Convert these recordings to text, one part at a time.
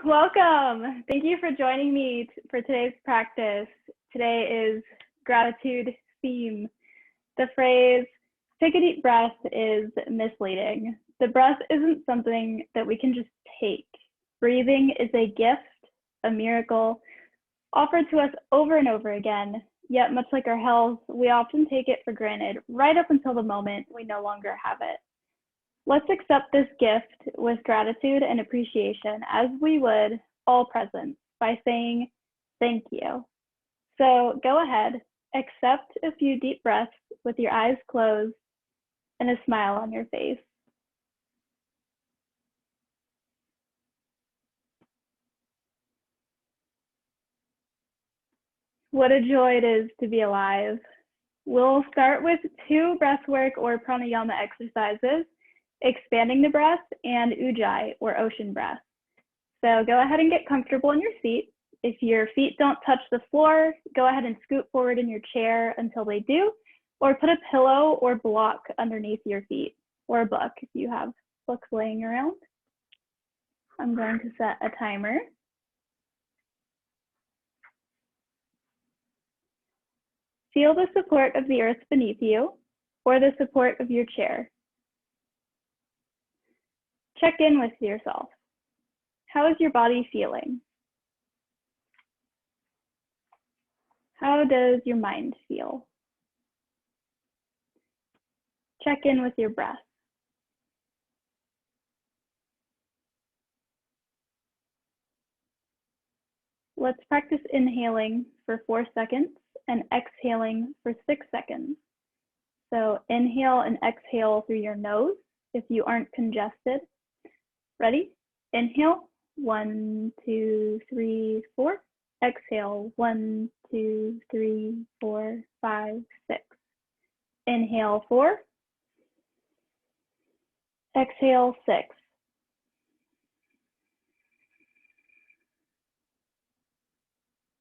Welcome. Thank you for joining me for today's practice. Today is gratitude theme. The phrase, take a deep breath, is misleading. The breath isn't something that we can just take. Breathing is a gift, a miracle, offered to us over and over again. Yet, much like our health, we often take it for granted right up until the moment we no longer have it. Let's accept this gift with gratitude and appreciation as we would all presents by saying thank you. So go ahead, accept a few deep breaths with your eyes closed and a smile on your face. What a joy it is to be alive. We'll start with 2 breathwork or pranayama exercises, expanding the breath, and ujjayi or ocean breath. So go ahead and get comfortable in your seat. If your feet don't touch the floor, go ahead and scoot forward in your chair until they do, or put a pillow or block underneath your feet, or a book if you have books laying around. I'm going to set a timer. Feel the support of the earth beneath you, or the support of your chair. Check in with yourself. How is your body feeling? How does your mind feel? Check in with your breath. Let's practice inhaling for 4 seconds and exhaling for 6 seconds. So inhale and exhale through your nose if you aren't congested. Ready? Inhale, 1, 2, 3, 4. Exhale, 1, 2, 3, 4, 5, 6. Inhale, 4. Exhale, 6.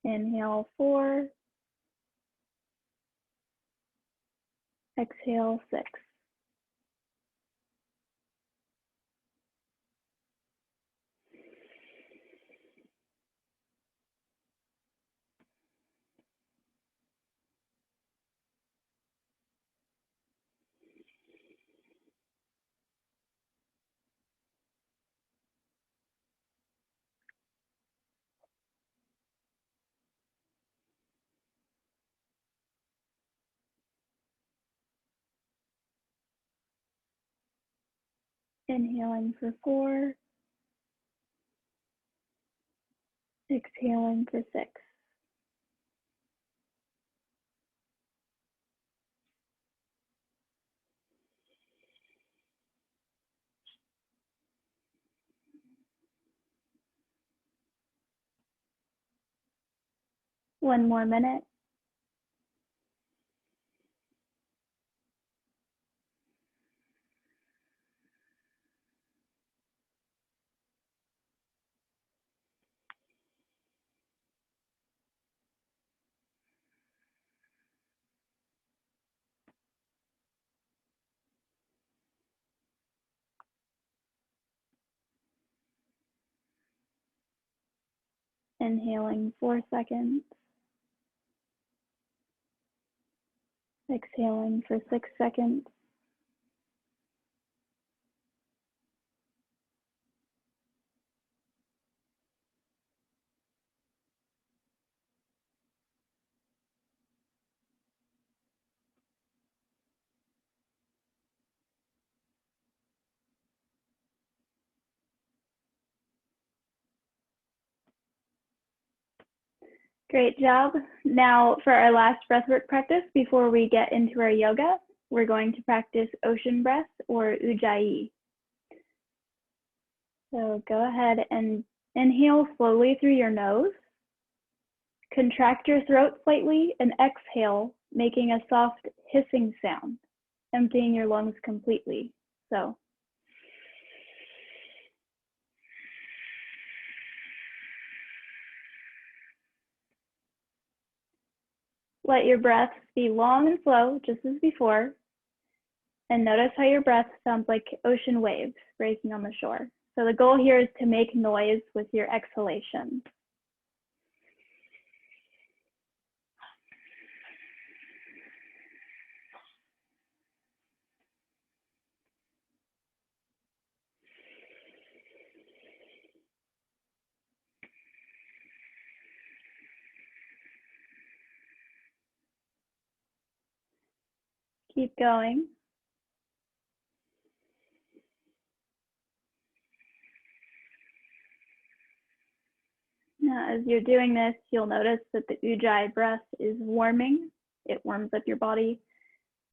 Inhale, 4. Exhale, 6. Inhaling for 4. Exhaling for 6. One more minute. Inhaling 4 seconds. Exhaling for 6 seconds. Great job. Now for our last breathwork practice before we get into our yoga, we're going to practice ocean breath or ujjayi. So go ahead and inhale slowly through your nose. Contract your throat slightly and exhale, making a soft hissing sound, emptying your lungs completely. So let your breath be long and slow, just as before. And notice how your breath sounds like ocean waves breaking on the shore. So the goal here is to make noise with your exhalation. Keep going. Now, as you're doing this, you'll notice that the Ujjayi breath is warming. It warms up your body.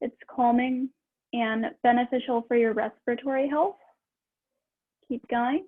It's calming and beneficial for your respiratory health. Keep going.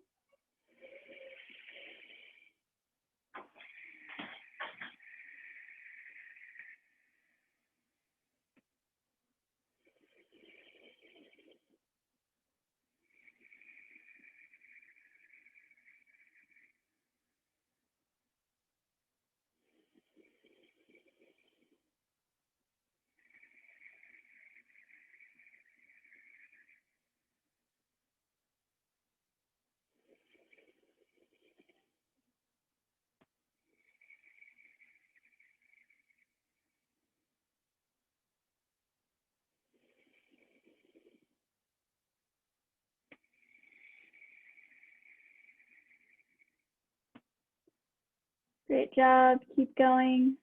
Great job. Keep going.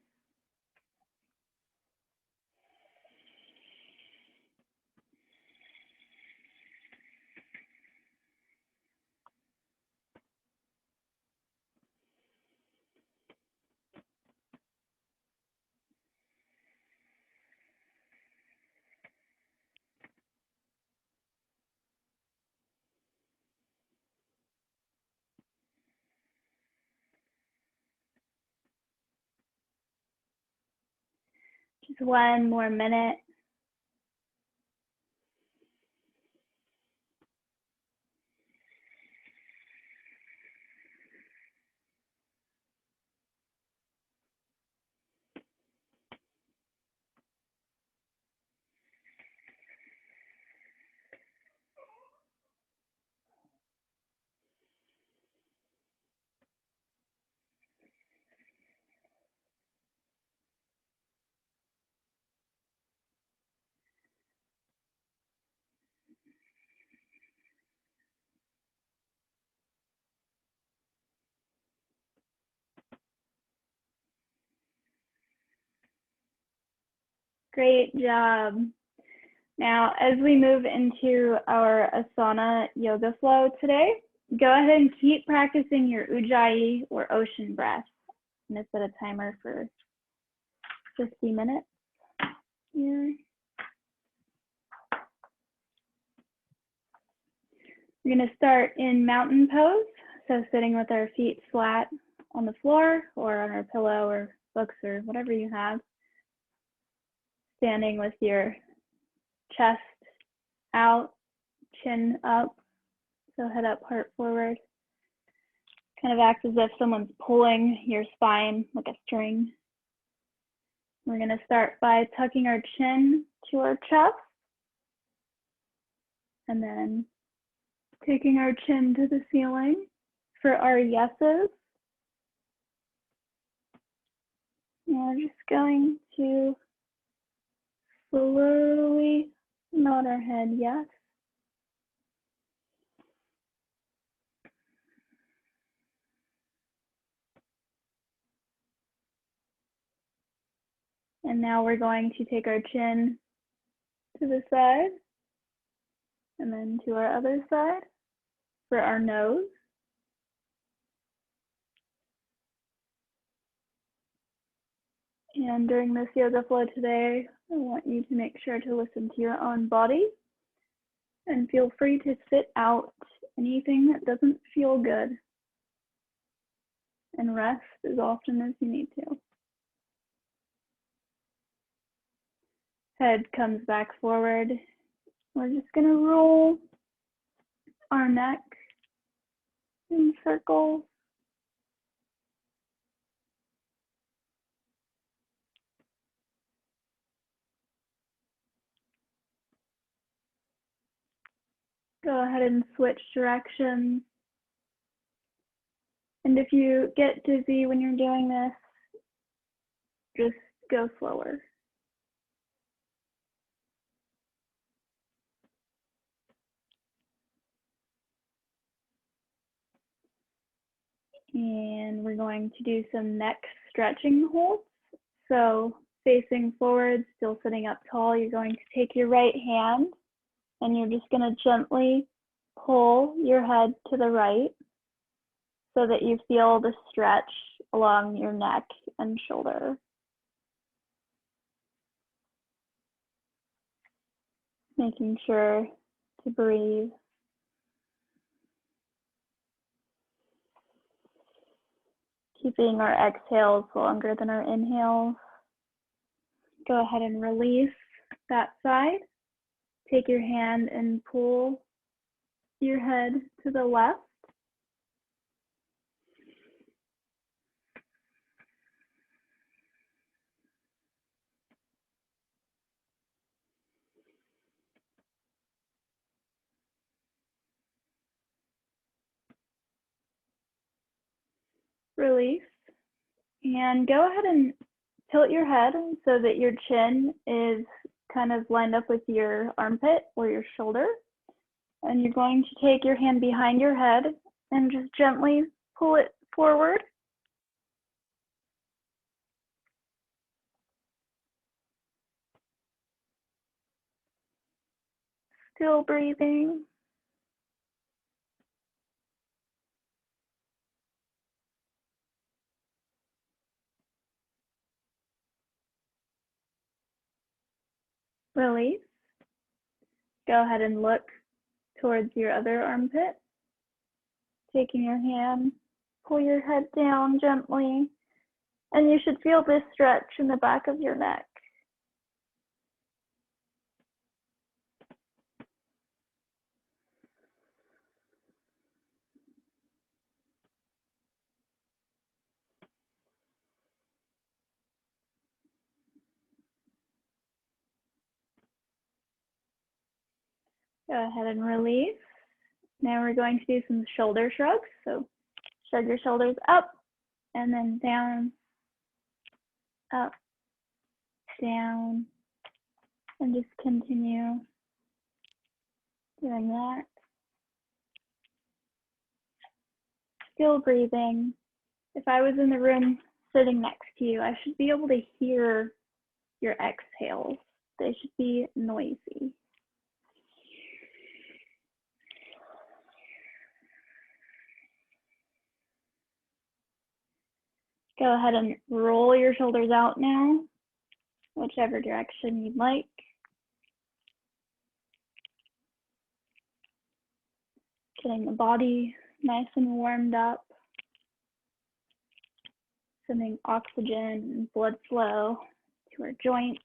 Just one more minute. Great job. Now, as we move into our asana yoga flow today, go ahead and keep practicing your Ujjayi or ocean breath. I'm going to set a timer for 50 minutes here. We're going to start in mountain pose, so sitting with our feet flat on the floor or on our pillow or books or whatever you have. Standing with your chest out, chin up, so head up, heart forward. Kind of acts as if someone's pulling your spine like a string. We're going to start by tucking our chin to our chest and then taking our chin to the ceiling. For our yeses, we're just going to slowly nod our head yes. And now we're going to take our chin to the side and then to our other side. For our nose, and during this yoga flow today, I want you to make sure to listen to your own body and feel free to sit out anything that doesn't feel good and rest as often as you need to. Head comes back forward. We're just going to roll our neck in circles. Go ahead and switch directions. And if you get dizzy when you're doing this, just go slower. And we're going to do some neck stretching holds. So facing forward, still sitting up tall, you're going to take your right hand and you're just going to gently pull your head to the right so that you feel the stretch along your neck and shoulder. Making sure to breathe. Keeping our exhales longer than our inhales. Go ahead and release that side. Take your hand and pull your head to the left. Release. And go ahead and tilt your head so that your chin is kind of lined up with your armpit or your shoulder. And you're going to take your hand behind your head and just gently pull it forward. Still breathing. Release. Go ahead and look towards your other armpit. Taking your hand, pull your head down gently, and you should feel this stretch in the back of your neck. Go ahead and release. Now we're going to do some shoulder shrugs. So shrug your shoulders up and then down, up, down, and just continue doing that. Still breathing. If I was in the room sitting next to you, I should be able to hear your exhales. They should be noisy. Go ahead and roll your shoulders out now, whichever direction you'd like. Getting the body nice and warmed up. Sending oxygen and blood flow to our joints.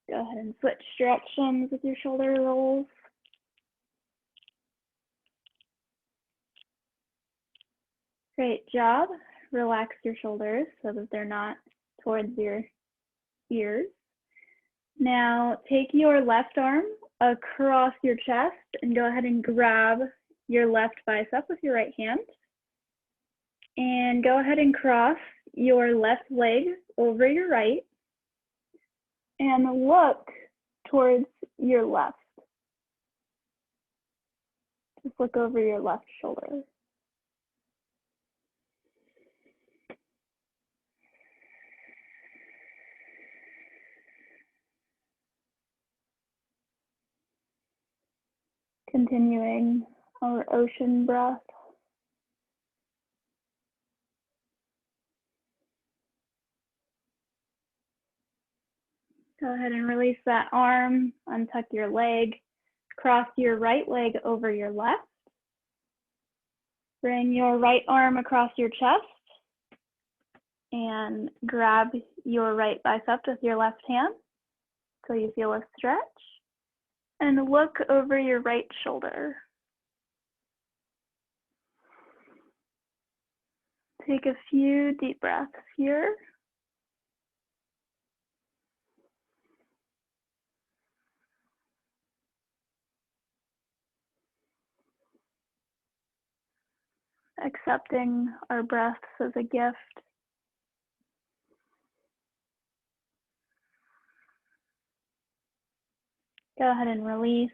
Go ahead and switch directions with your shoulder rolls. Great job. Relax your shoulders so that they're not towards your ears. Now take your left arm across your chest and go ahead and grab your left bicep with your right hand. And go ahead and cross your left leg over your right and look towards your left. Just look over your left shoulder. Continuing our ocean breath. Go ahead and release that arm, untuck your leg, cross your right leg over your left. Bring your right arm across your chest and grab your right bicep with your left hand so you feel a stretch. And look over your right shoulder. Take a few deep breaths here. accepting our breaths as a gift. Go ahead and release.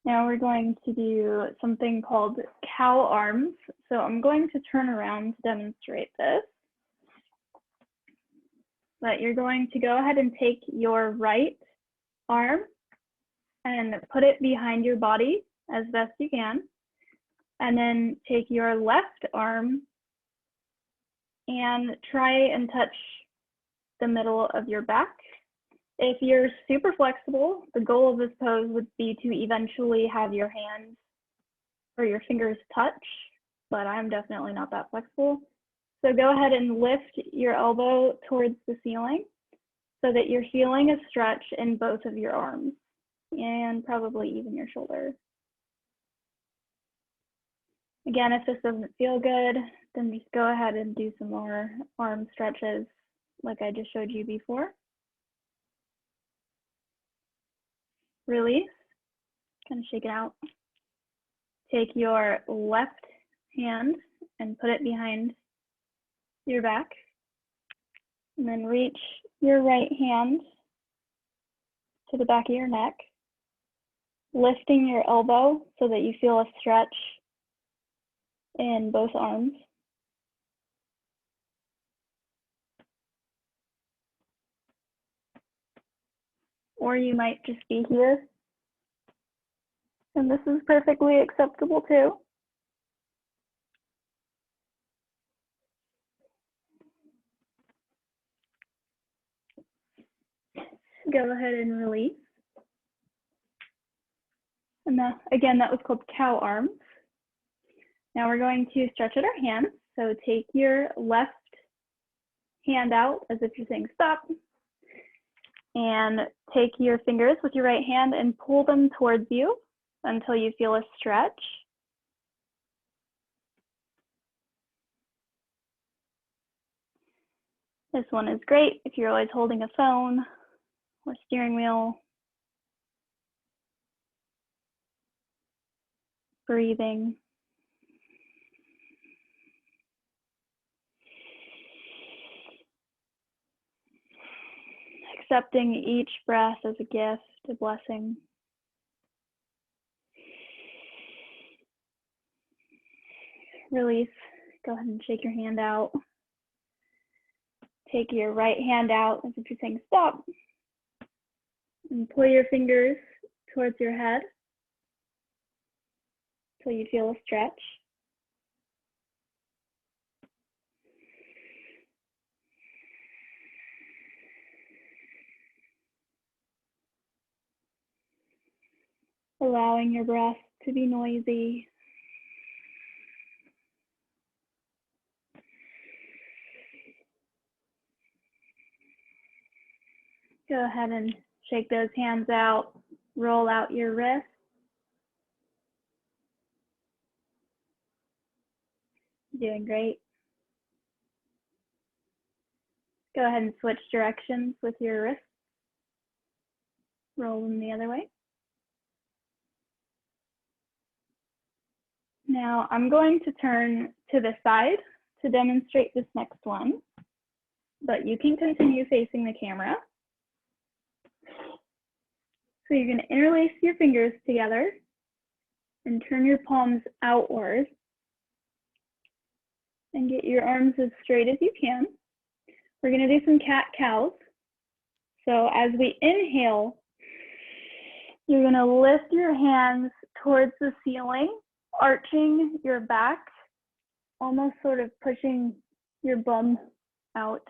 Now we're going to do something called cow arms. So I'm going to turn around to demonstrate this. But you're going to go ahead and take your right arm and put it behind your body as best you can. And then take your left arm and try and touch the middle of your back. If you're super flexible, the goal of this pose would be to eventually have your hands or your fingers touch, but I'm definitely not that flexible. So go ahead and lift your elbow towards the ceiling so that you're feeling a stretch in both of your arms and probably even your shoulder. Again, if this doesn't feel good, then just go ahead and do some more arm stretches like I just showed you before. Release, kind of shake it out. Take your left hand and put it behind your back. And then reach your right hand to the back of your neck, lifting your elbow so that you feel a stretch in both arms. Or you might just be here. And this is perfectly acceptable too. Go ahead and release. And again, that was called cow arms. Now we're going to stretch out our hands. So take your left hand out as if you're saying stop. And take your fingers with your right hand and pull them towards you until you feel a stretch. This one is great if you're always holding a phone or steering wheel. Breathing. Accepting each breath as a gift, a blessing. Release. Go ahead and shake your hand out. Take your right hand out as if you're saying stop. And pull your fingers towards your head until you feel a stretch. Allowing your breath to be noisy. Go ahead and shake those hands out. Roll out your wrists. Doing great. Go ahead and switch directions with your wrists. Roll them the other way. Now I'm going to turn to the side to demonstrate this next one, but you can continue facing the camera. So you're going to interlace your fingers together and turn your palms outward and get your arms as straight as you can. We're going to do some cat-cows. So as we inhale, you're going to lift your hands towards the ceiling, arching your back, almost sort of pushing your bum out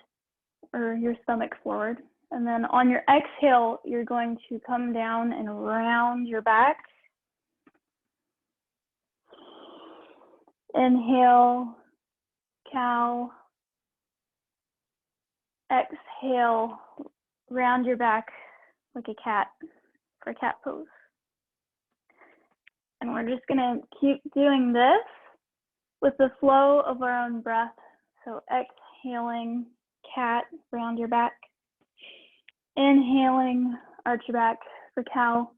or your stomach forward. And then on your exhale, you're going to come down and round your back. Inhale, cow. Exhale, round your back like a cat for cat pose. And we're just gonna keep doing this with the flow of our own breath. So exhaling, cat, round your back. Inhaling, arch your back for cow.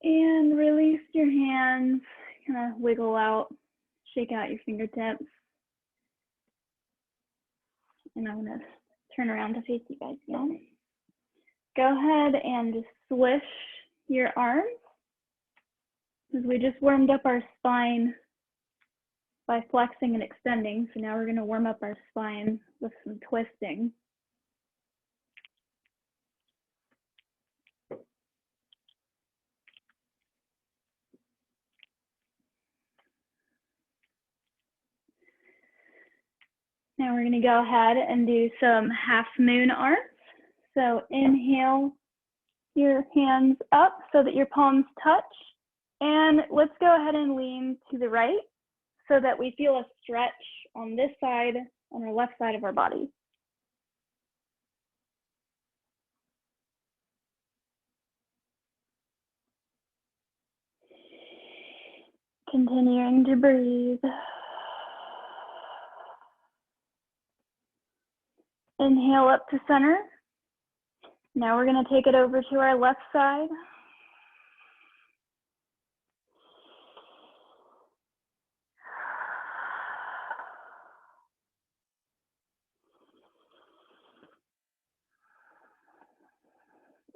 And release your hands, kind of wiggle out, shake out your fingertips. And I'm gonna turn around to face you guys now. Go ahead and just swish your arms, because we just warmed up our spine by flexing and extending. So now we're gonna warm up our spine with some twisting. Now we're gonna go ahead and do some half moon arms. So inhale your hands up so that your palms touch. And let's go ahead and lean to the right so that we feel a stretch on this side, on our left side of our body. Continuing to breathe. Inhale up to center. Now we're going to take it over to our left side.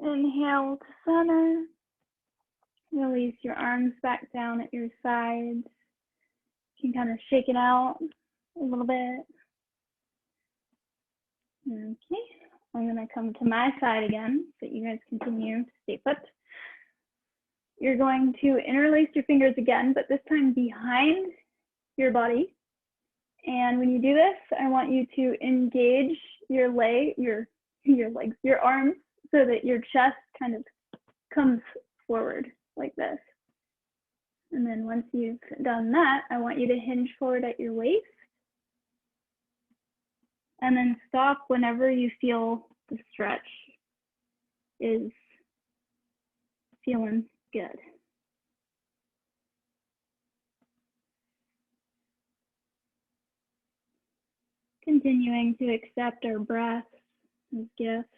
Inhale to center. Release your arms back down at your sides. You can kind of shake it out a little bit. Okay, I'm going to come to my side again so you guys continue to stay put. You're going to interlace your fingers again, but this time behind your body. And when you do this, I want you to engage your legs, your arms, so that your chest kind of comes forward like this. And then once you've done that, I want you to hinge forward at your waist. And then stop whenever you feel the stretch is feeling good. Continuing to accept our breath as gifts.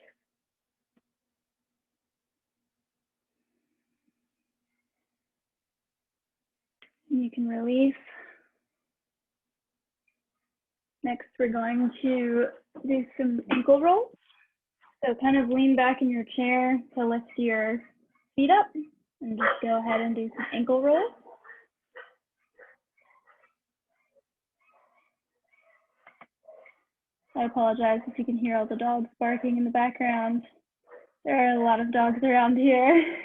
And you can release. Next, we're going to do some ankle rolls. So kind of lean back in your chair to lift your feet up and just go ahead and do some ankle rolls. I apologize if you can hear all the dogs barking in the background. There are a lot of dogs around here.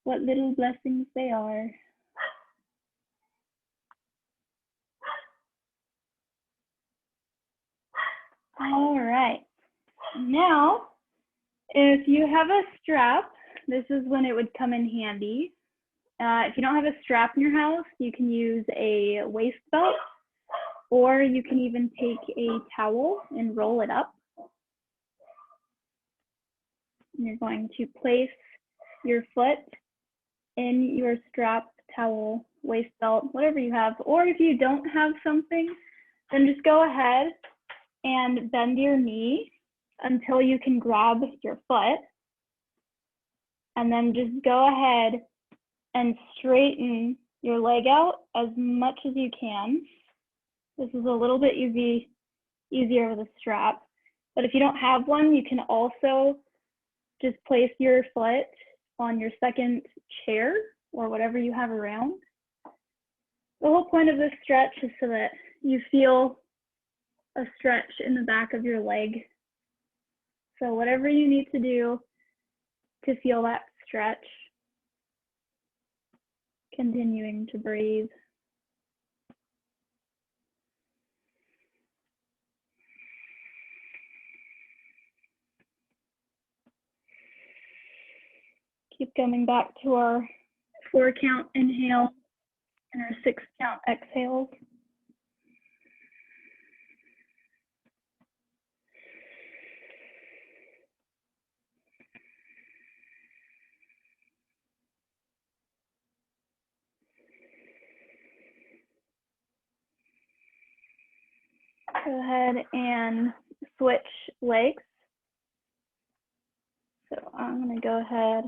What little blessings they are. All right, now, if you have a strap, this is when it would come in handy. If you don't have a strap in your house, you can use a waist belt, or you can even take a towel and roll it up. And you're going to place your foot in your strap, towel, waist belt, whatever you have. Or if you don't have something, then just go ahead and bend your knee until you can grab your foot. And then just go ahead and straighten your leg out as much as you can. This is a little bit easier with a strap. But if you don't have one, you can also just place your foot on your second chair or whatever you have around. The whole point of this stretch is so that you feel a stretch in the back of your leg. So whatever you need to do to feel that stretch, continuing to breathe. Keep coming back to our 4 count inhale and our 6 count exhales. Go ahead and switch legs. So I'm going to go ahead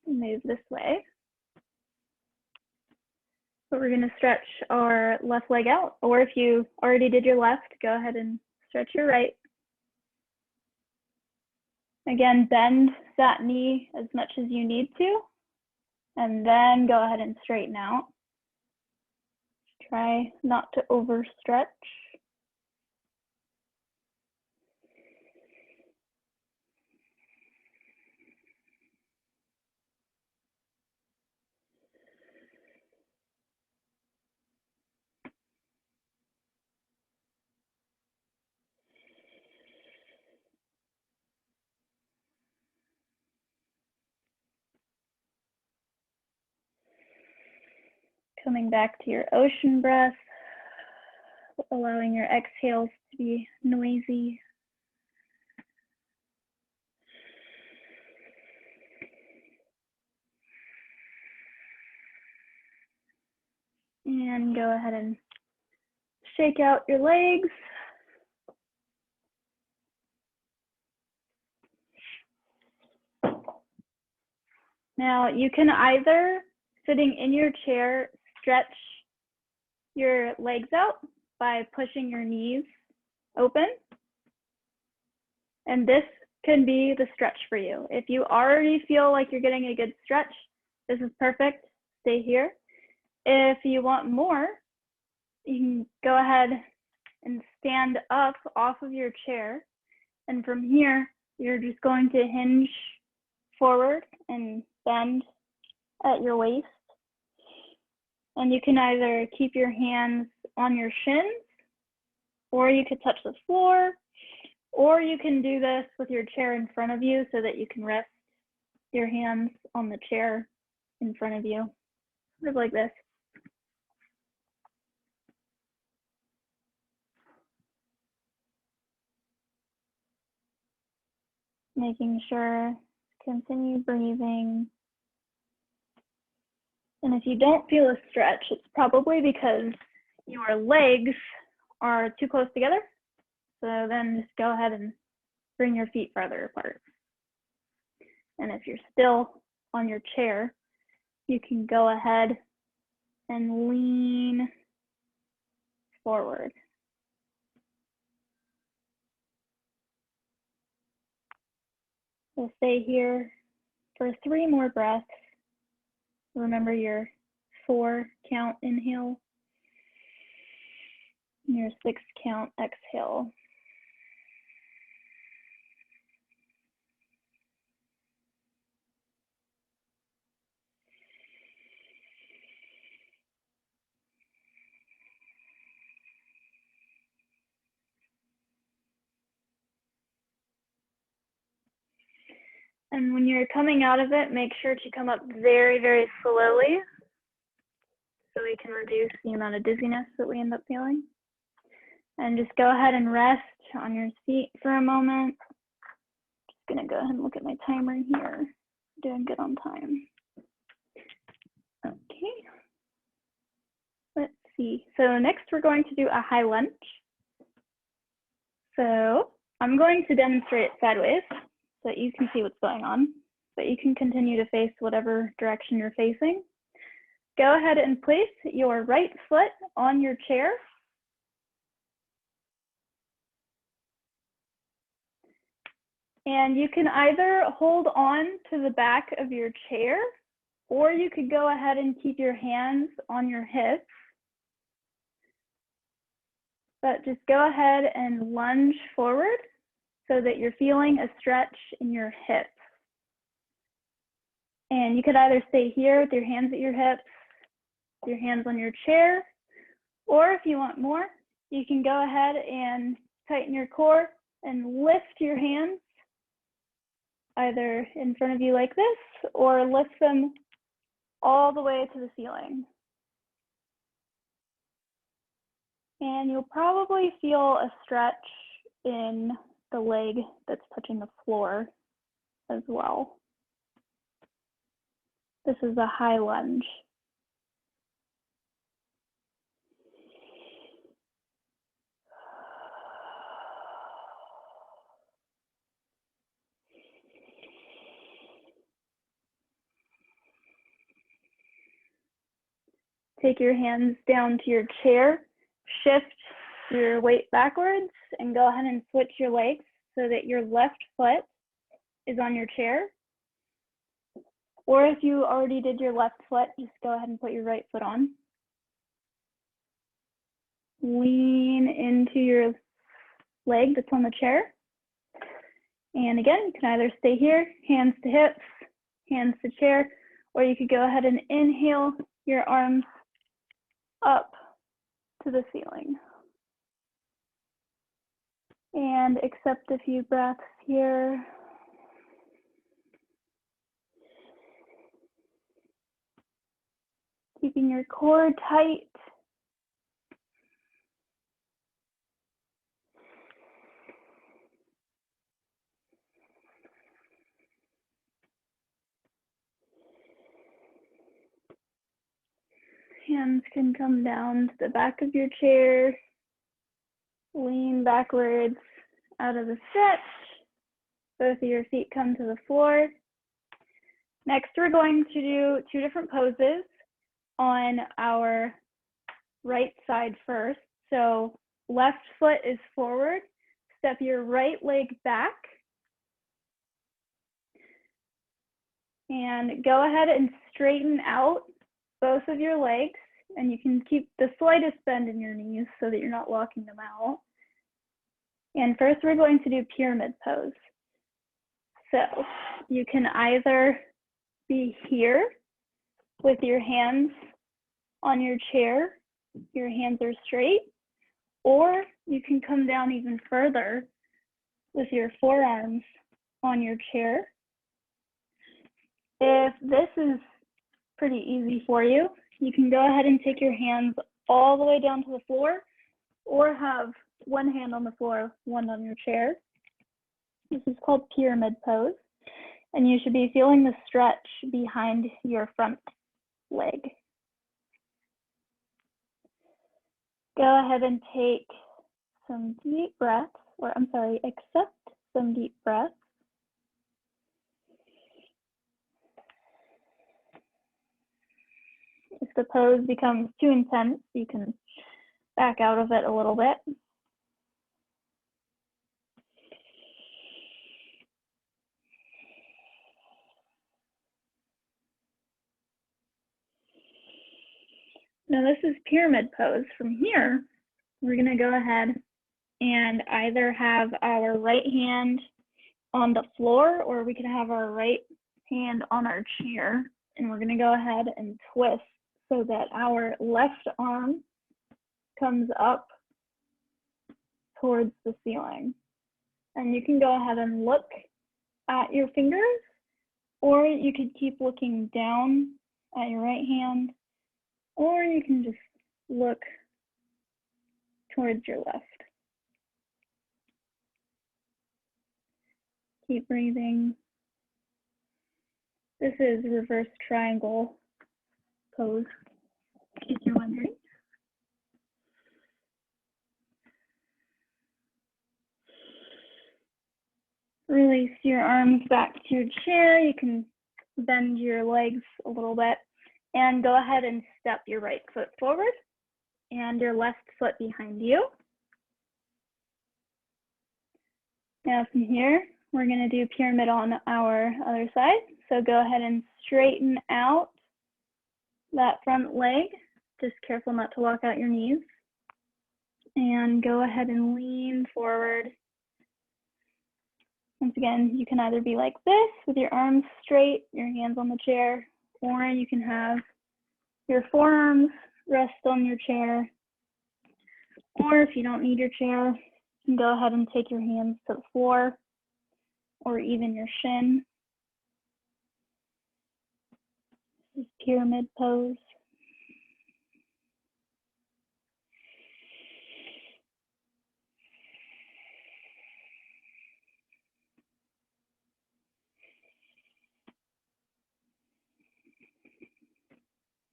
and move this way. But we're going to stretch our left leg out, or if you already did your left, go ahead and stretch your right. Again, bend that knee as much as you need to, and then go ahead and straighten out. Try not to overstretch. Coming back to your ocean breath, allowing your exhales to be noisy. And go ahead and shake out your legs. Now you can either, sitting in your chair, stretch your legs out by pushing your knees open. And this can be the stretch for you. If you already feel like you're getting a good stretch, this is perfect. Stay here. If you want more, you can go ahead and stand up off of your chair. And from here, you're just going to hinge forward and bend at your waist. And you can either keep your hands on your shins, or you could touch the floor, or you can do this with your chair in front of you so that you can rest your hands on the chair in front of you, sort of like this. Making sure to continue breathing. And if you don't feel a stretch, it's probably because your legs are too close together. So then just go ahead and bring your feet farther apart. And if you're still on your chair, you can go ahead and lean forward. So stay here for 3 more breaths. Remember your 4 count inhale and your 6 count exhale. And when you're coming out of it, make sure to come up very, very slowly so we can reduce the amount of dizziness that we end up feeling. And just go ahead and rest on your seat for a moment. Just gonna go ahead and look at my timer here. Doing good on time. Okay. Let's see. So next we're going to do a high lunge. So I'm going to demonstrate sideways so that you can see what's going on, but you can continue to face whatever direction you're facing. Go ahead and place your right foot on your chair. And you can either hold on to the back of your chair, or you could go ahead and keep your hands on your hips. But just go ahead and lunge forward so that you're feeling a stretch in your hips. And you could either stay here with your hands at your hips, your hands on your chair, or if you want more, you can go ahead and tighten your core and lift your hands either in front of you like this, or lift them all the way to the ceiling. And you'll probably feel a stretch in the leg that's touching the floor as well. This is a high lunge. take your hands down to your chair, shift your weight backwards, and go ahead and switch your legs so that your left foot is on your chair. Or if you already did your left foot, just go ahead and put your right foot on. Lean into your leg that's on the chair. And again, you can either stay here, hands to hips, hands to chair, or you could go ahead and inhale your arms up to the ceiling. And accept a few breaths here. Keeping your core tight. Hands can come down to the back of your chair. Lean backwards out of the stretch. Both of your feet come to the floor. Next, we're going to do 2 different poses on our right side first. So left foot is forward. Step your right leg back. And go ahead and straighten out both of your legs. And you can keep the slightest bend in your knees so that you're not locking them out. And first, we're going to do pyramid pose. So you can either be here with your hands on your chair, your hands are straight, or you can come down even further with your forearms on your chair. If this is pretty easy for you, you can go ahead and take your hands all the way down to the floor, or have one hand on the floor, one on your chair. This is called pyramid pose, and you should be feeling the stretch behind your front leg. Go ahead and take some deep breaths, accept some deep breaths. If the pose becomes too intense, you can back out of it a little bit. Now this is pyramid pose. From here, we're gonna go ahead and either have our right hand on the floor, or we can have our right hand on our chair. And we're gonna go ahead and twist so that our left arm comes up towards the ceiling. And you can go ahead and look at your fingers, or you could keep looking down at your right hand, or you can just look towards your left. Keep breathing. This is reverse triangle pose, in case you're wondering. Release your arms back to your chair. You can bend your legs a little bit, and go ahead and step your right foot forward and your left foot behind you. Now from here, we're gonna do pyramid on our other side. So go ahead and straighten out that front leg. Just careful not to lock out your knees. And go ahead and lean forward. Once again, you can either be like this with your arms straight, your hands on the chair, or you can have your forearms rest on your chair. Or if you don't need your chair, you can go ahead and take your hands to the floor, or even your shin. This is pyramid pose.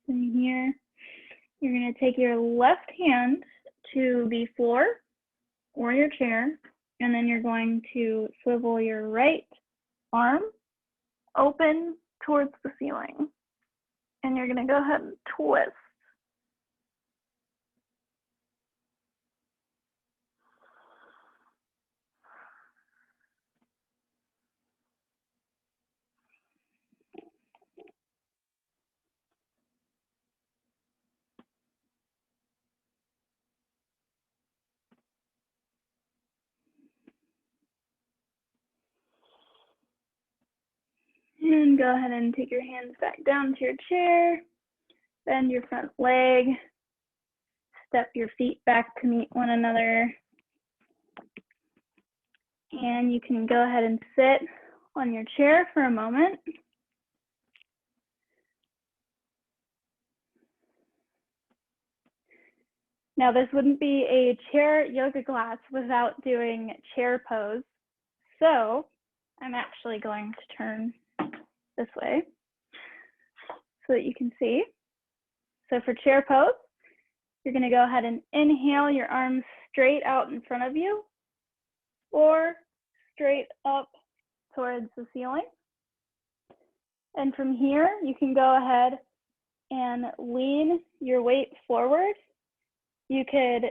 In here, you're going to take your left hand to the floor or your chair, and then you're going to swivel your right arm open towards the ceiling. And you're going to go ahead and twist And go ahead and take your hands back down to your chair. Bend your front leg. Step your feet back to meet one another. And you can go ahead and sit on your chair for a moment. Now, this wouldn't be a chair yoga class without doing chair pose. So I'm actually going to turn this way so that you can see. So for chair pose, you're going to go ahead and inhale your arms straight out in front of you or straight up towards the ceiling. And from here, you can go ahead and lean your weight forward. You could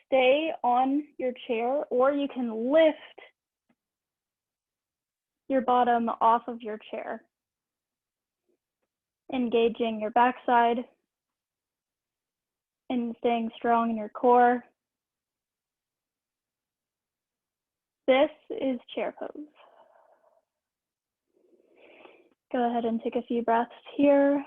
stay on your chair, or you can lift your bottom off of your chair, engaging your backside and staying strong in your core. This is chair pose. Go ahead and take a few breaths here.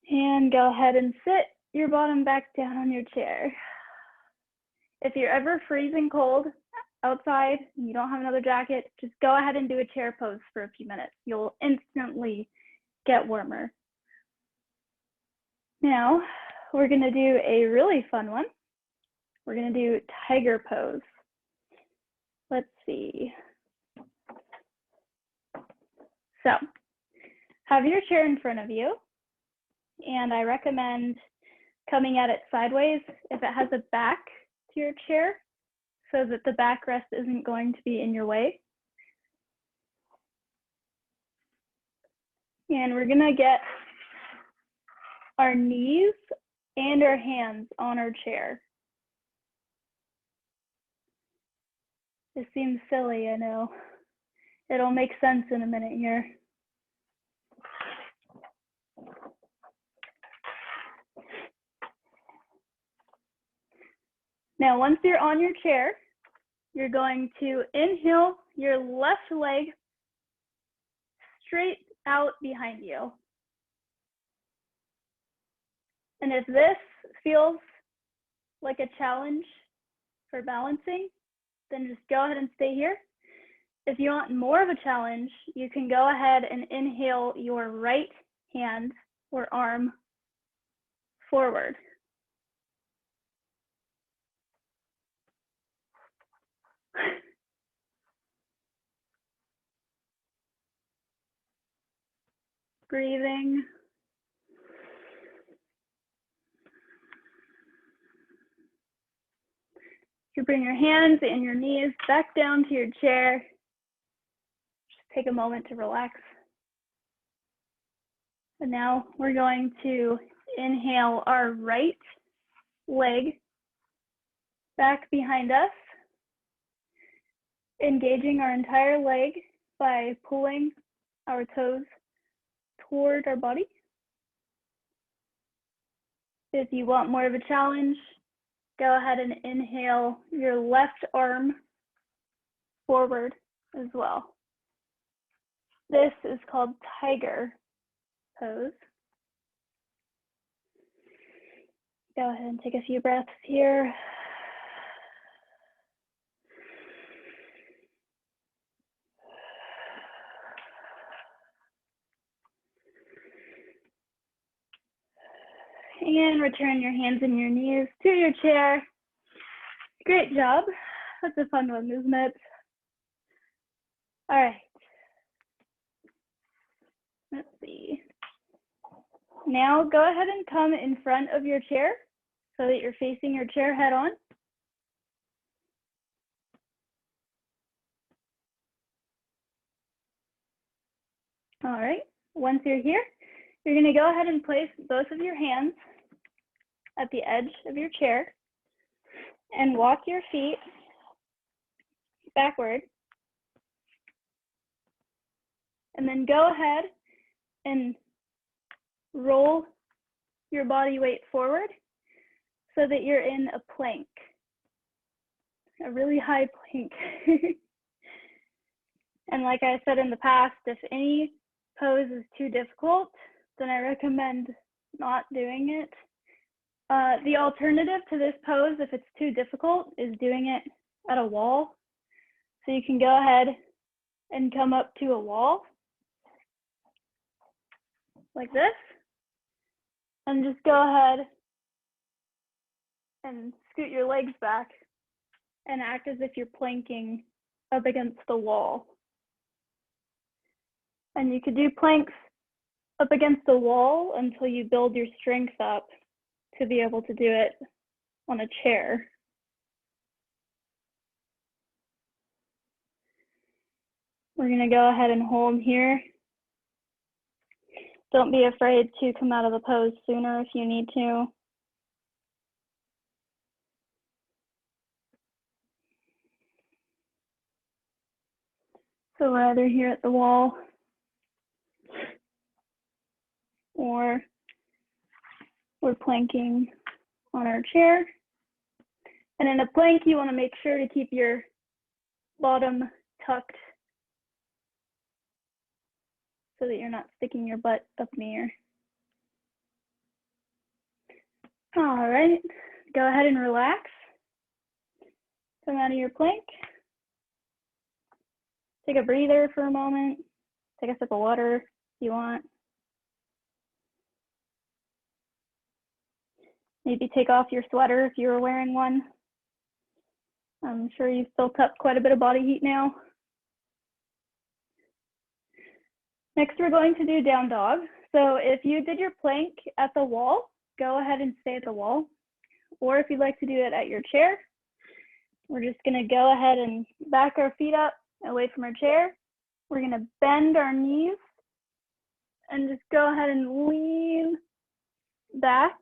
And go ahead and sit your bottom back down on your chair. If you're ever freezing cold outside and you don't have another jacket, just go ahead and do a chair pose for a few minutes. You'll instantly get warmer. Now, we're gonna do a really fun one. We're gonna do tiger pose. Let's see. So, have your chair in front of you, and I recommend coming at it sideways if it has a back to your chair, so that the backrest isn't going to be in your way. And we're gonna get our knees and our hands on our chair. This seems silly, I know. It'll make sense in a minute here. Now, once you're on your chair, you're going to inhale your left leg straight out behind you. And if this feels like a challenge for balancing, then just go ahead and stay here. If you want more of a challenge, you can go ahead and inhale your right hand or arm forward. Breathing. You bring your hands and your knees back down to your chair. Just take a moment to relax. And now we're going to inhale our right leg back behind us, engaging our entire leg by pulling our toes toward our body. If you want more of a challenge, go ahead and inhale your left arm forward as well. This is called tiger pose. Go ahead and take a few breaths here. And return your hands and your knees to your chair. Great job. That's a fun one, isn't it? All right. Let's see. Now go ahead and come in front of your chair so that you're facing your chair head on. All right. Once you're here, you're going to go ahead and place both of your hands at the edge of your chair and walk your feet backward. And then go ahead and roll your body weight forward so that you're in a plank, a really high plank. And like I said in the past, if any pose is too difficult, then I recommend not doing it. The alternative to this pose, if it's too difficult, is doing it at a wall. So you can go ahead and come up to a wall like this, and just go ahead and scoot your legs back and act as if you're planking up against the wall. And you could do planks up against the wall until you build your strength up to be able to do it on a chair. We're gonna go ahead and hold here. Don't be afraid to come out of the pose sooner if you need to. So we're either here at the wall or we're planking on our chair. And in a plank, you want to make sure to keep your bottom tucked so that you're not sticking your butt up in the air. All right, go ahead and relax. Come out of your plank. Take a breather for a moment. Take a sip of water if you want. Maybe take off your sweater if you were wearing one. I'm sure you've built up quite a bit of body heat now. Next, we're going to do down dog. So if you did your plank at the wall, go ahead and stay at the wall. Or if you'd like to do it at your chair, we're just gonna go ahead and back our feet up away from our chair. We're gonna bend our knees and just go ahead and lean back,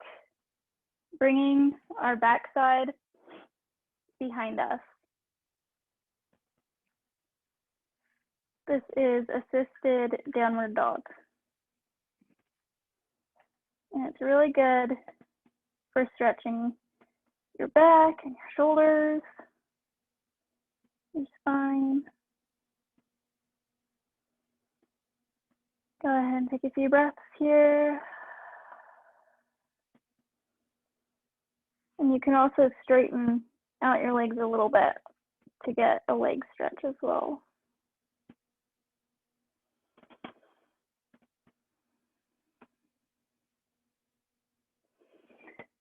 bringing our backside behind us. This is assisted downward dog. And it's really good for stretching your back and your shoulders, your spine. Go ahead and take a few breaths here. And you can also straighten out your legs a little bit to get a leg stretch as well.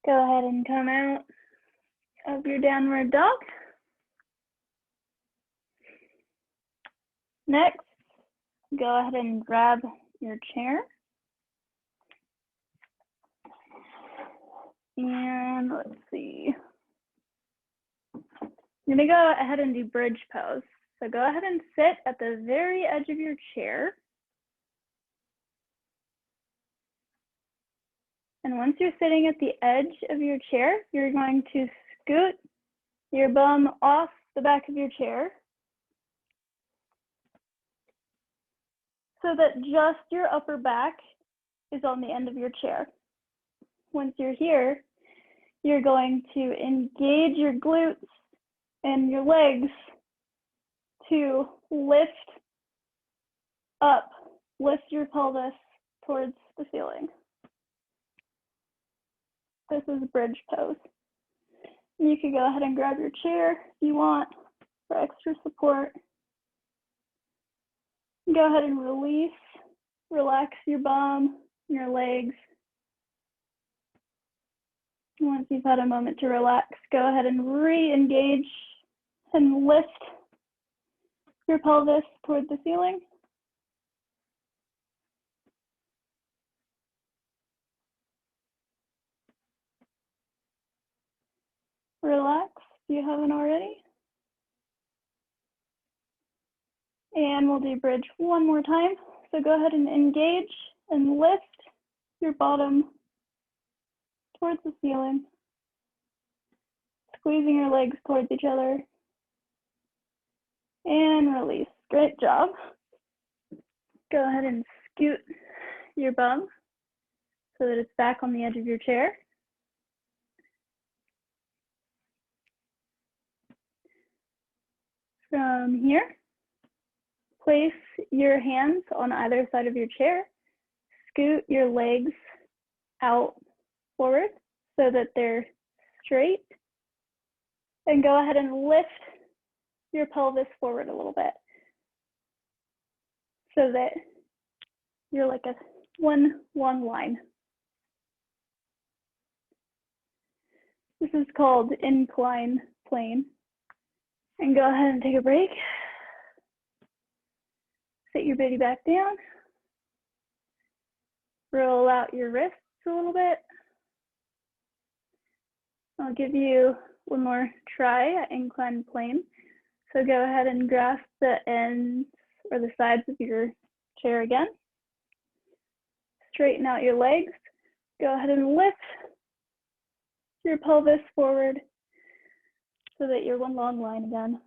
Go ahead and come out of your downward dog. Next, go ahead and grab your chair. And let's see. You're gonna go ahead and do bridge pose. So go ahead and sit at the very edge of your chair. And once you're sitting at the edge of your chair, you're going to scoot your bum off the back of your chair so that just your upper back is on the end of your chair. Once you're here, you're going to engage your glutes and your legs to lift up, lift your pelvis towards the ceiling. This is bridge pose. You can go ahead and grab your chair if you want for extra support. Go ahead and release, relax your bum, your legs. Once you've had a moment to relax, go ahead and re-engage and lift your pelvis toward the ceiling. Relax if you haven't already. And we'll do bridge one more time. So go ahead and engage and lift your bottom towards the ceiling, squeezing your legs towards each other. And release. Great job. Go ahead and scoot your bum so that it's back on the edge of your chair. From here, place your hands on either side of your chair. Scoot your legs out forward so that they're straight. And go ahead and lift your pelvis forward a little bit so that you're like a one long line. This is called incline plane. And go ahead and take a break. Sit your booty back down. Roll out your wrists a little bit. I'll give you one more try at incline plane. So go ahead and grasp the ends or the sides of your chair again. Straighten out your legs. Go ahead and lift your pelvis forward so that you're one long line again.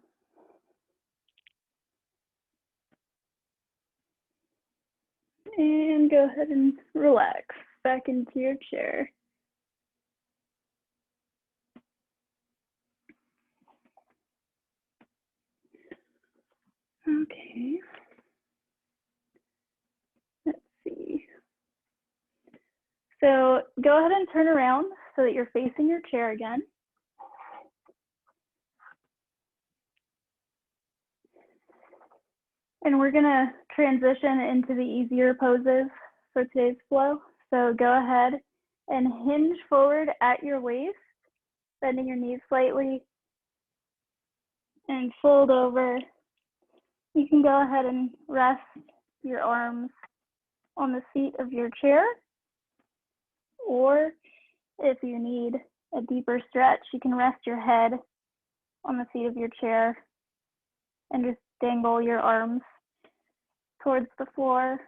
And go ahead and relax back into your chair. Okay. Let's see. So go ahead and turn around so that you're facing your chair again. And we're gonna transition into the easier poses for today's flow. So go ahead and hinge forward at your waist, bending your knees slightly, and fold over. You can go ahead and rest your arms on the seat of your chair, or if you need a deeper stretch, you can rest your head on the seat of your chair and just dangle your arms towards the floor.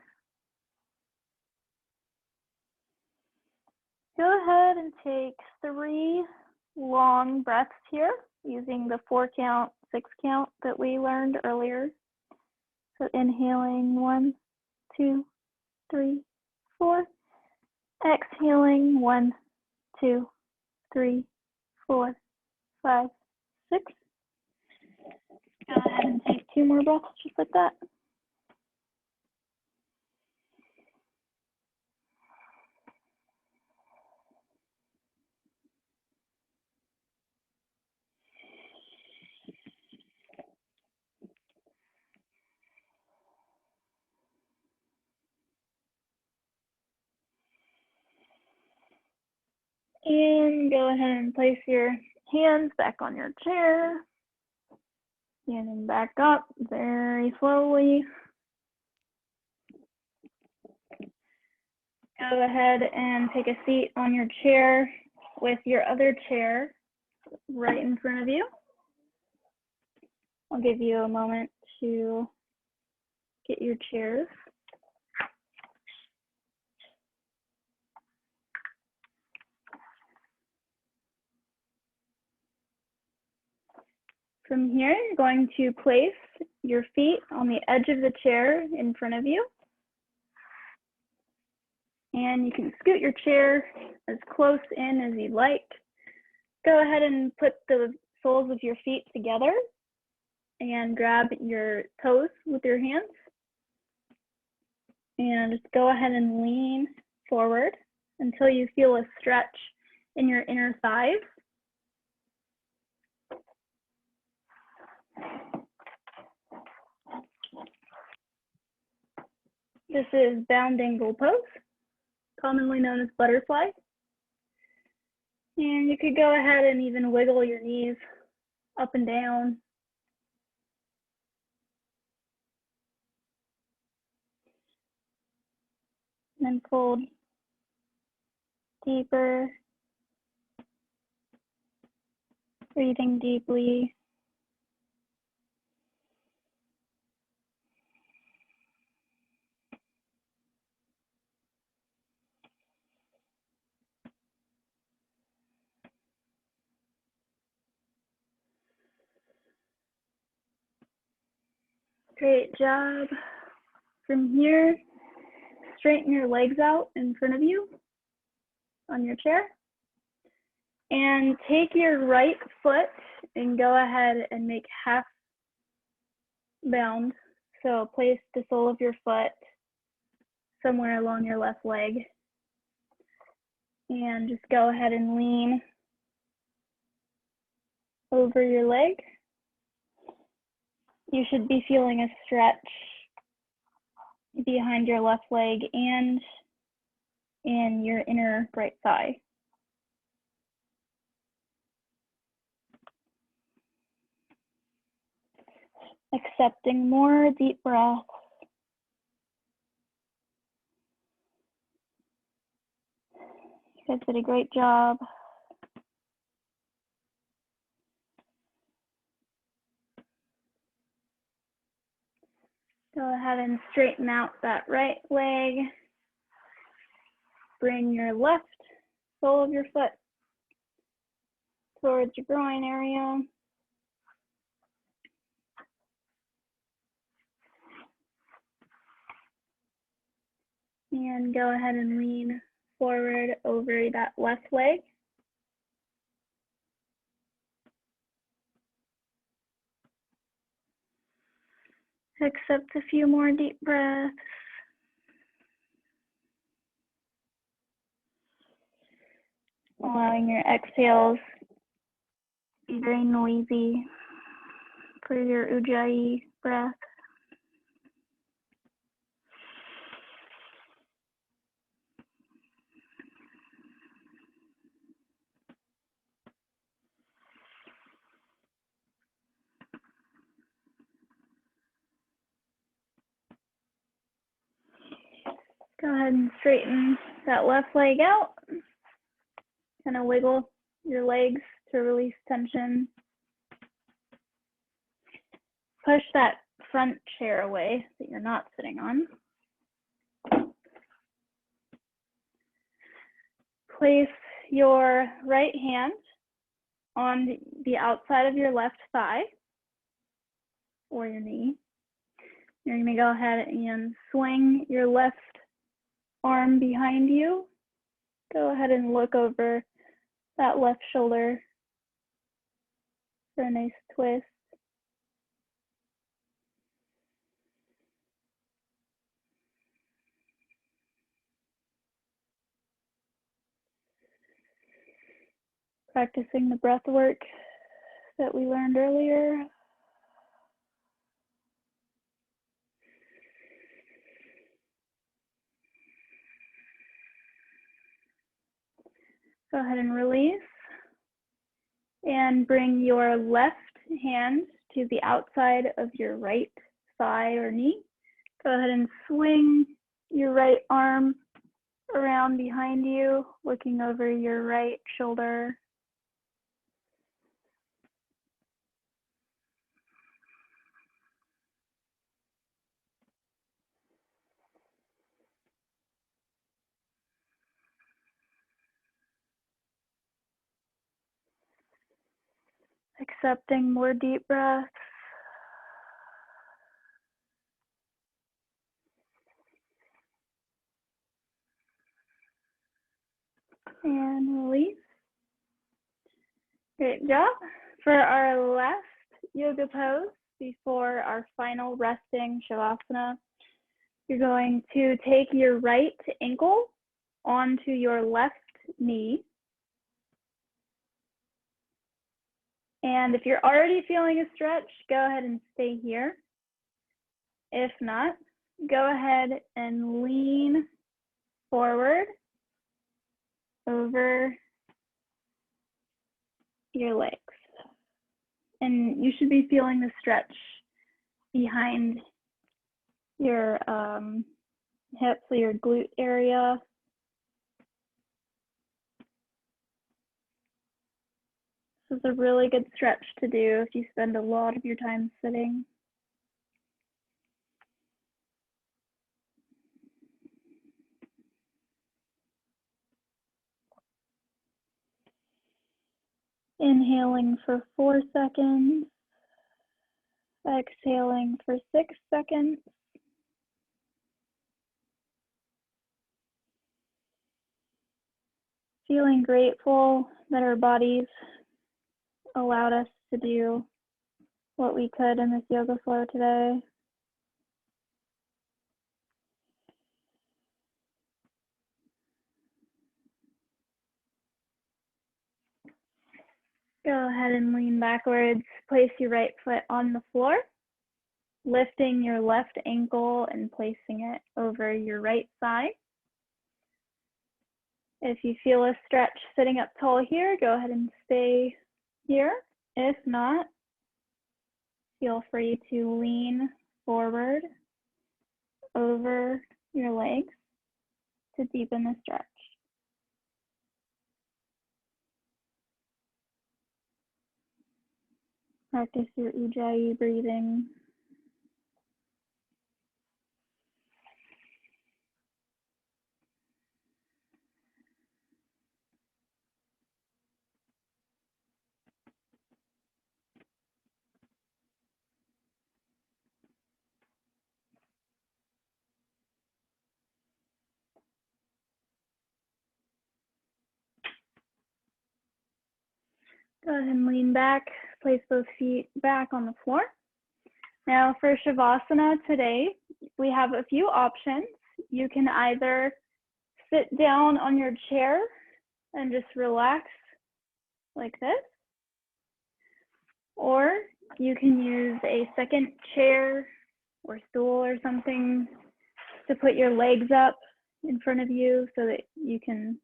Go ahead and take 3 long breaths here using the 4 count, 6 count that we learned earlier. So inhaling 1, 2, 3, 4. Exhaling 1, 2, 3, 4, 5, 6. Go ahead and take 2 more breaths just like that. And go ahead and place your hands back on your chair. Standing back up very slowly. Go ahead and take a seat on your chair with your other chair right in front of you. I'll give you a moment to get your chairs. From here, you're going to place your feet on the edge of the chair in front of you. And you can scoot your chair as close in as you'd like. Go ahead and put the soles of your feet together and grab your toes with your hands. And just go ahead and lean forward until you feel a stretch in your inner thighs. This is bound angle pose, commonly known as butterfly. And you could go ahead and even wiggle your knees up and down. And then fold deeper, breathing deeply. Great job. From here, straighten your legs out in front of you on your chair. And take your right foot and go ahead and make half bound. So place the sole of your foot somewhere along your left leg. And just go ahead and lean over your leg. You should be feeling a stretch behind your left leg and in your inner right thigh. Accepting more deep breaths. You guys did a great job. Go ahead and straighten out that right leg. Bring your left sole of your foot towards your groin area. And go ahead and lean forward over that left leg. Accept a few more deep breaths. Allowing your exhales to be very noisy for your Ujjayi breath. Go ahead and straighten that left leg out. Kind of wiggle your legs to release tension. Push that front chair away that you're not sitting on. Place your right hand on the outside of your left thigh or your knee. You're going to go ahead and swing your left arm behind you. Go ahead and look over that left shoulder for a nice twist. Practicing the breath work that we learned earlier. Go ahead and release. And bring your left hand to the outside of your right thigh or knee. Go ahead and swing your right arm around behind you, looking over your right shoulder. Accepting more deep breaths. And release. Great job. For our last yoga pose before our final resting shavasana, you're going to take your right ankle onto your left knee. And if you're already feeling a stretch, go ahead and stay here. If not, go ahead and lean forward over your legs. And you should be feeling the stretch behind your hips, so your glute area. This is a really good stretch to do if you spend a lot of your time sitting. Inhaling for 4 seconds. Exhaling for 6 seconds. Feeling grateful that our bodies allowed us to do what we could in this yoga flow today. Go ahead and lean backwards. Place your right foot on the floor, lifting your left ankle and placing it over your right thigh. If you feel a stretch sitting up tall here, go ahead and stay here. If not, feel free to lean forward over your legs to deepen the stretch. Practice your Ujjayi breathing. Go ahead and lean back, place both feet back on the floor. Now for Shavasana today, we have a few options. You can either sit down on your chair and just relax like this, or you can use a second chair or stool or something to put your legs up in front of you so that you can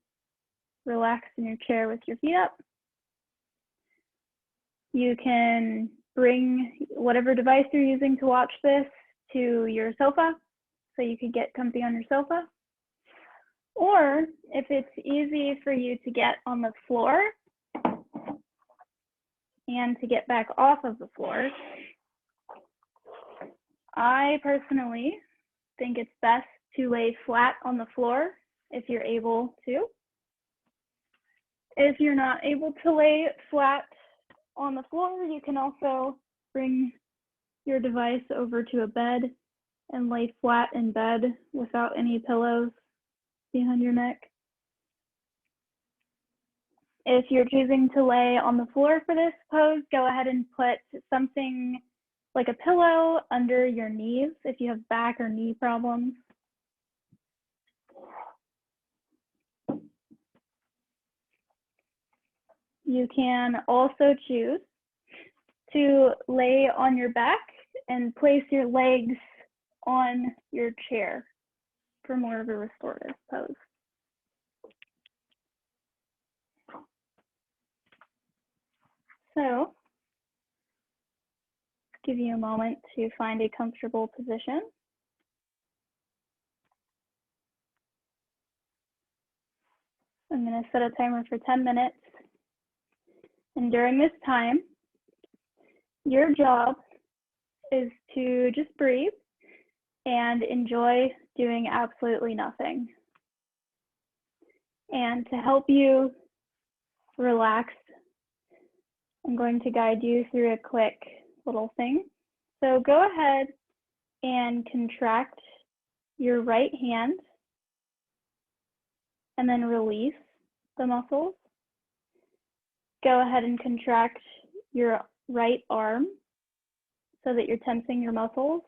relax in your chair with your feet up. You can bring whatever device you're using to watch this to your sofa so you can get comfy on your sofa. Or if it's easy for you to get on the floor and to get back off of the floor, I personally think it's best to lay flat on the floor if you're able to. If you're not able to lay flat on the floor, you can also bring your device over to a bed and lay flat in bed without any pillows behind your neck. If you're choosing to lay on the floor for this pose, go ahead and put something like a pillow under your knees if you have back or knee problems. You can also choose to lay on your back and place your legs on your chair for more of a restorative pose. So, give you a moment to find a comfortable position. I'm going to set a timer for 10 minutes. And during this time, your job is to just breathe and enjoy doing absolutely nothing. And to help you relax, I'm going to guide you through a quick little thing. So go ahead and contract your right hand and then release the muscles. Go ahead and contract your right arm so that you're tensing your muscles.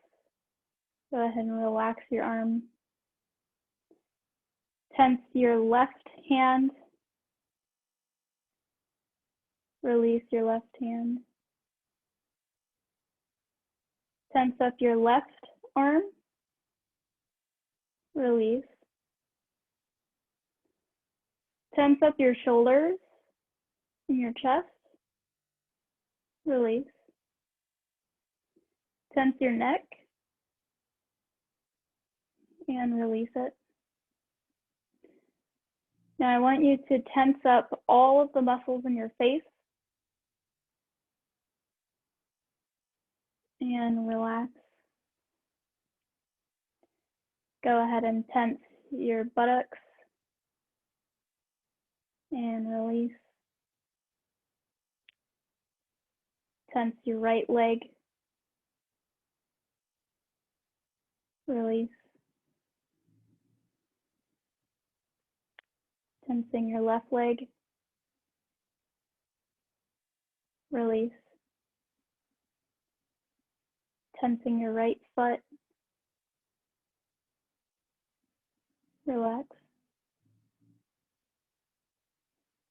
Go ahead and relax your arm. Tense your left hand. Release your left hand. Tense up your left arm. Release. Tense up your shoulders and your chest. Release. Tense your neck and release it. Now I want you to tense up all of the muscles in your face and relax. Go ahead and tense your buttocks and release. Tense your right leg. Release. Tensing your left leg. Release. tensing your right foot. Relax.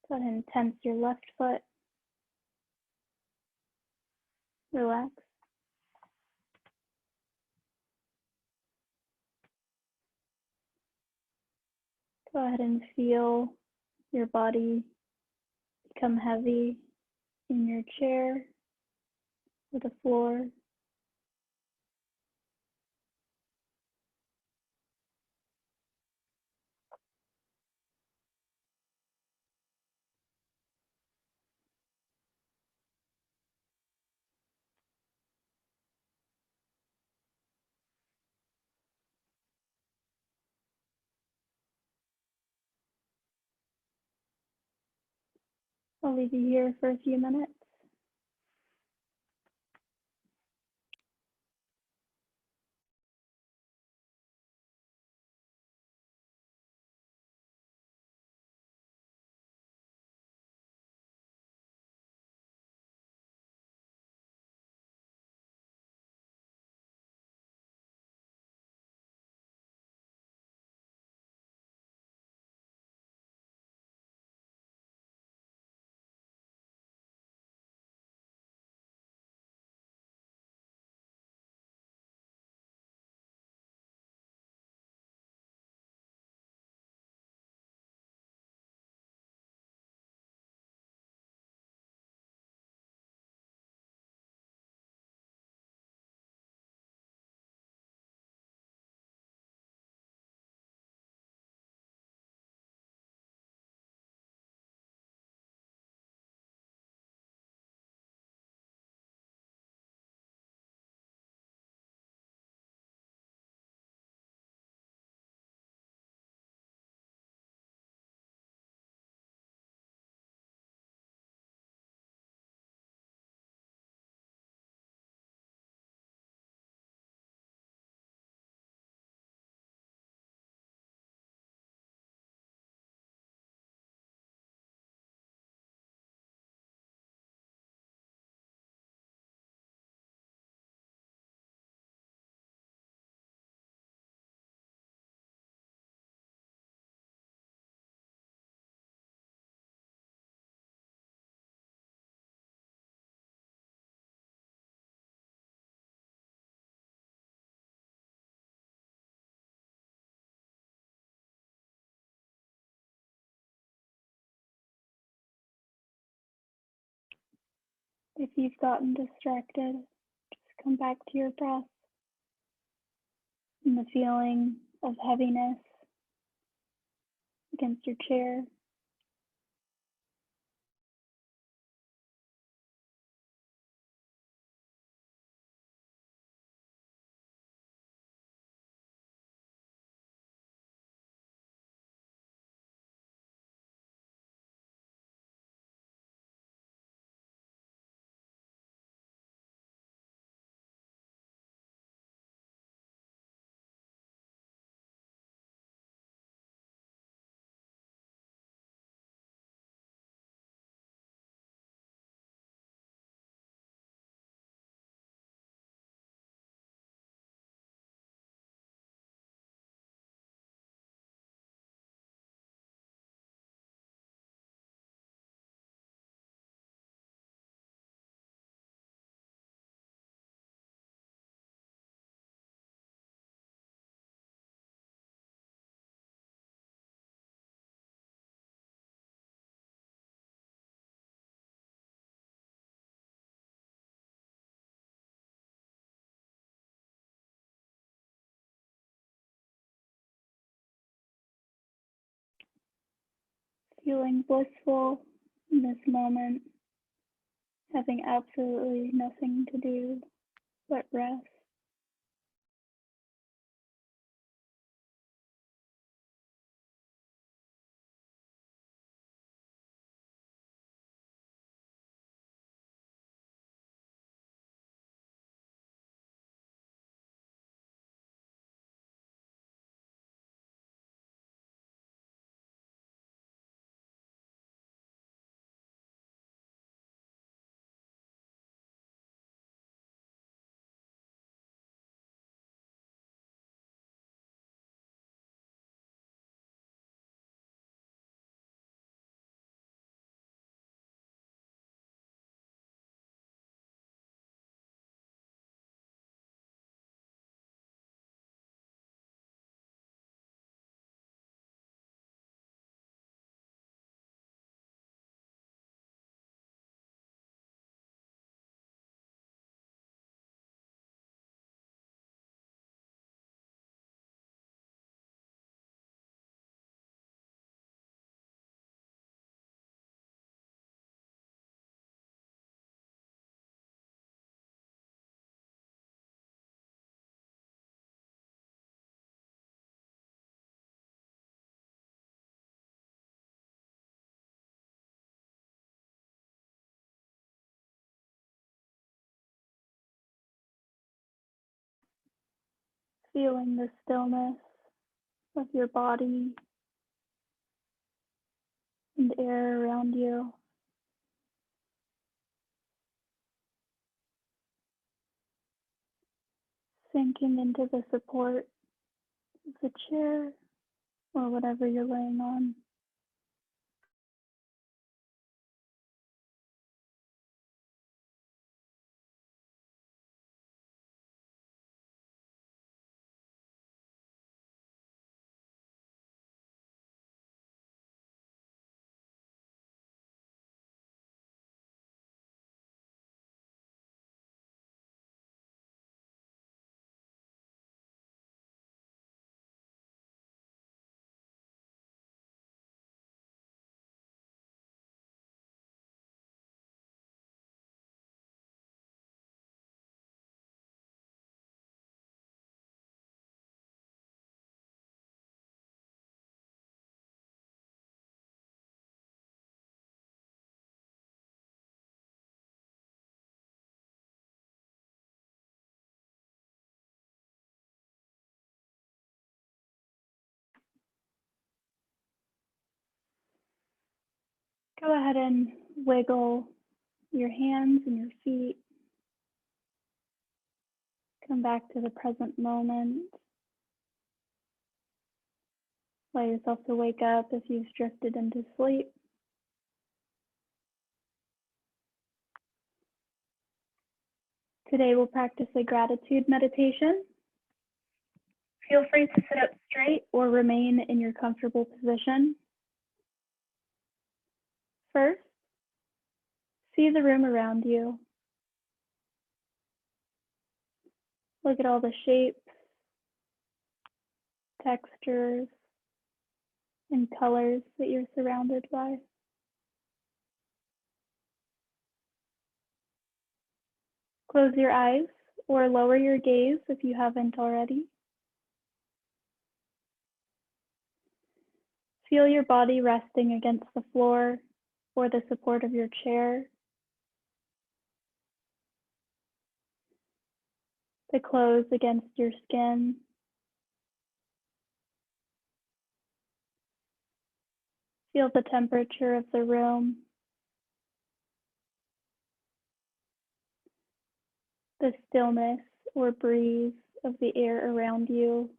Go ahead and tense your left foot. Relax. Go ahead and feel your body become heavy in your chair or the floor. I'll leave you here for a few minutes. If you've gotten distracted, just come back to your breath and the feeling of heaviness against your chair. Feeling blissful in this moment, having absolutely nothing to do but rest. feeling the stillness of your body and air around you. Sinking into the support of the chair or whatever you're laying on. Go ahead and wiggle your hands and your feet. Come back to the present moment. Allow yourself to wake up if you've drifted into sleep. Today we'll practice a gratitude meditation. Feel free to sit up straight or remain in your comfortable position. First, see the room around you. Look at all the shapes, textures, and colors that you're surrounded by. Close your eyes or lower your gaze if you haven't already. Feel your body resting against the floor or the support of your chair. The clothes against your skin. Feel the temperature of the room. The stillness or breeze of the air around you.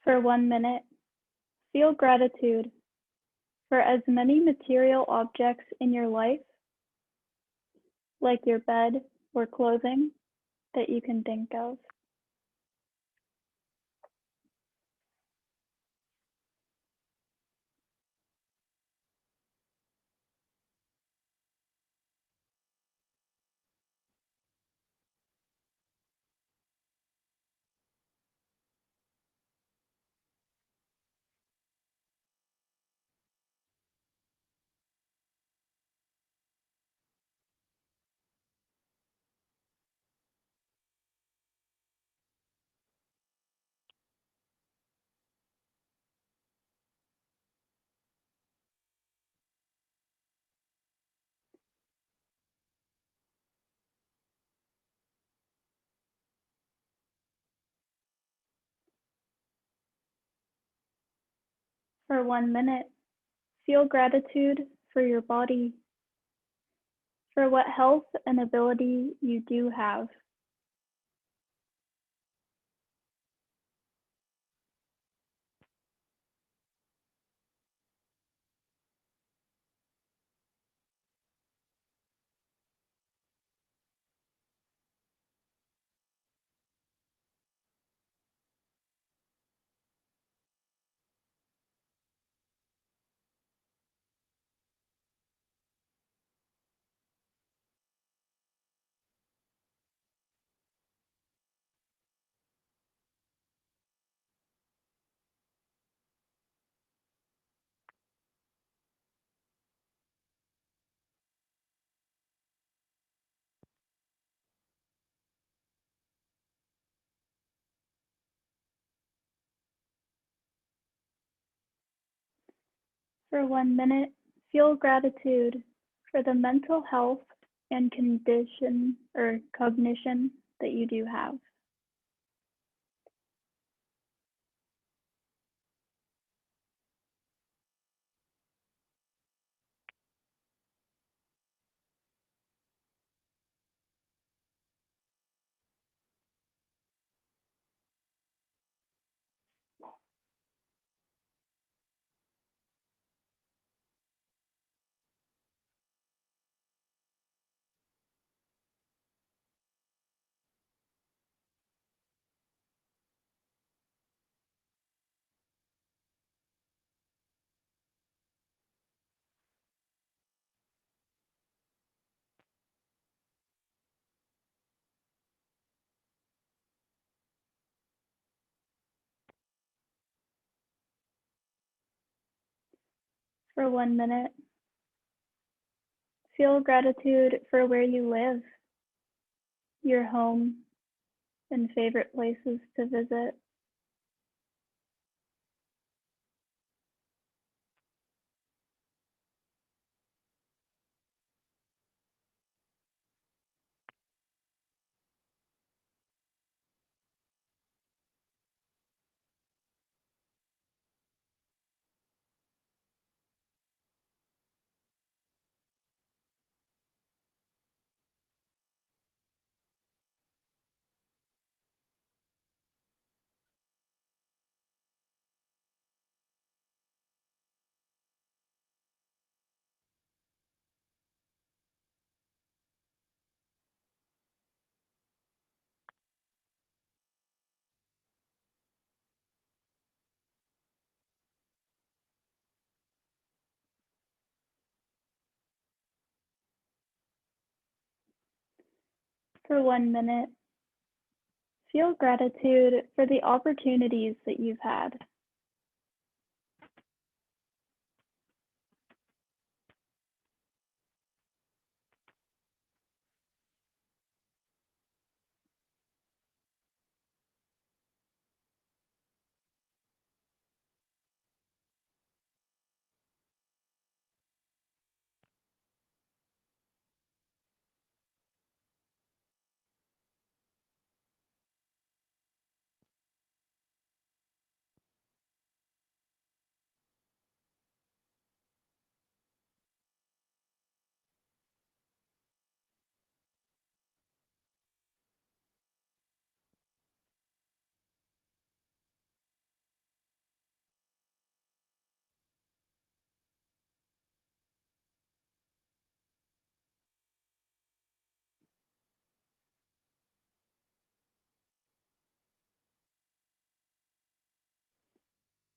For 1 minute, feel gratitude for as many material objects in your life, like your bed or clothing, that you can think of. For 1 minute, feel gratitude for your body, for what health and ability you do have. For 1 minute, feel gratitude for the mental health and condition or cognition that you do have. For 1 minute, feel gratitude for where you live, your home, and favorite places to visit. For 1 minute, feel gratitude for the opportunities that you've had.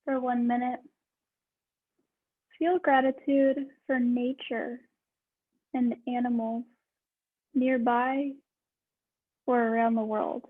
For 1 minute, feel gratitude for nature and animals nearby or around the world.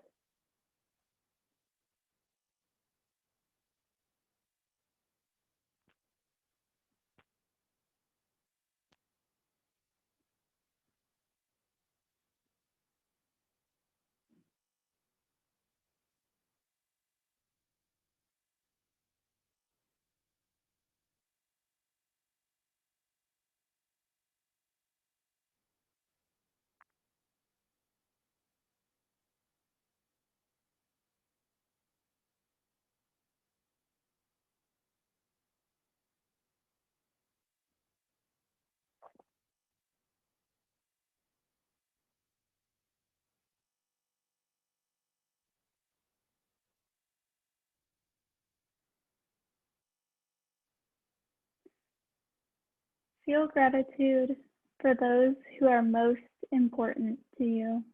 Feel gratitude for those who are most important to you.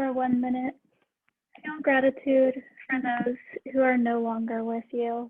for 1 minute. Feel gratitude for those who are no longer with you.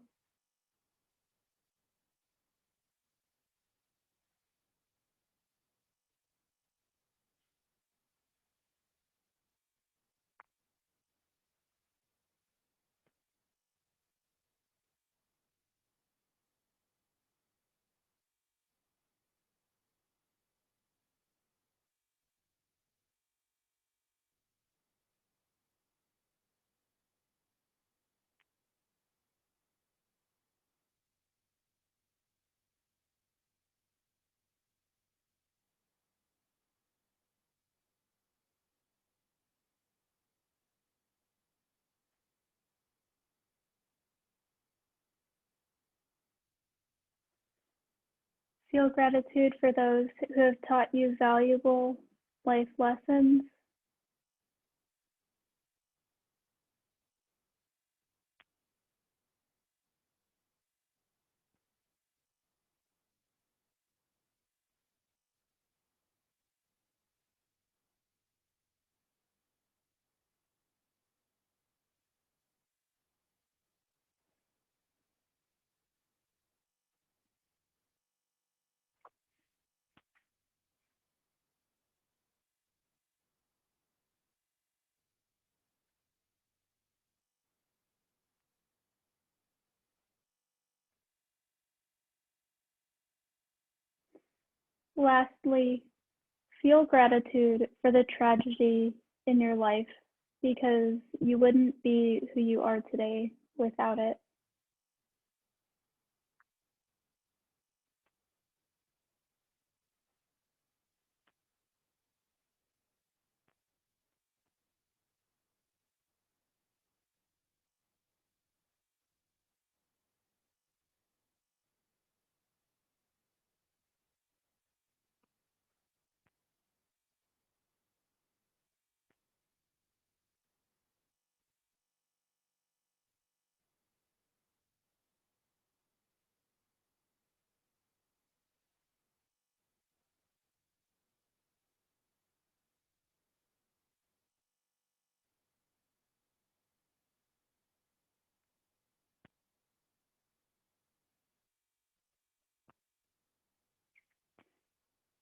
Feel gratitude for those who have taught you valuable life lessons. Lastly, feel gratitude for the tragedy in your life because you wouldn't be who you are today without it.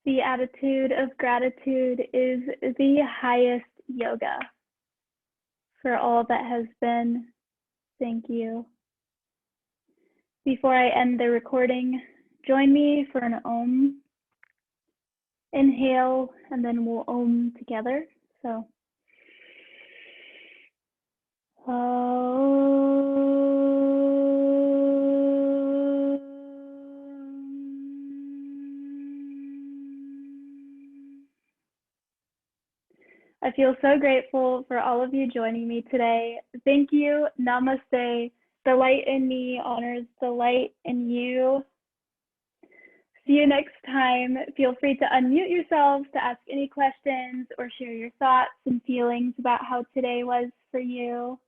The attitude of gratitude is the highest yoga. For all that has been, thank you. Before I end the recording, join me for an Om. Inhale, and then we'll Om together. So, I feel so grateful for all of you joining me today. Thank you. Namaste. The light in me honors the light in you. See you next time. Feel free to unmute yourselves to ask any questions or share your thoughts and feelings about how today was for you.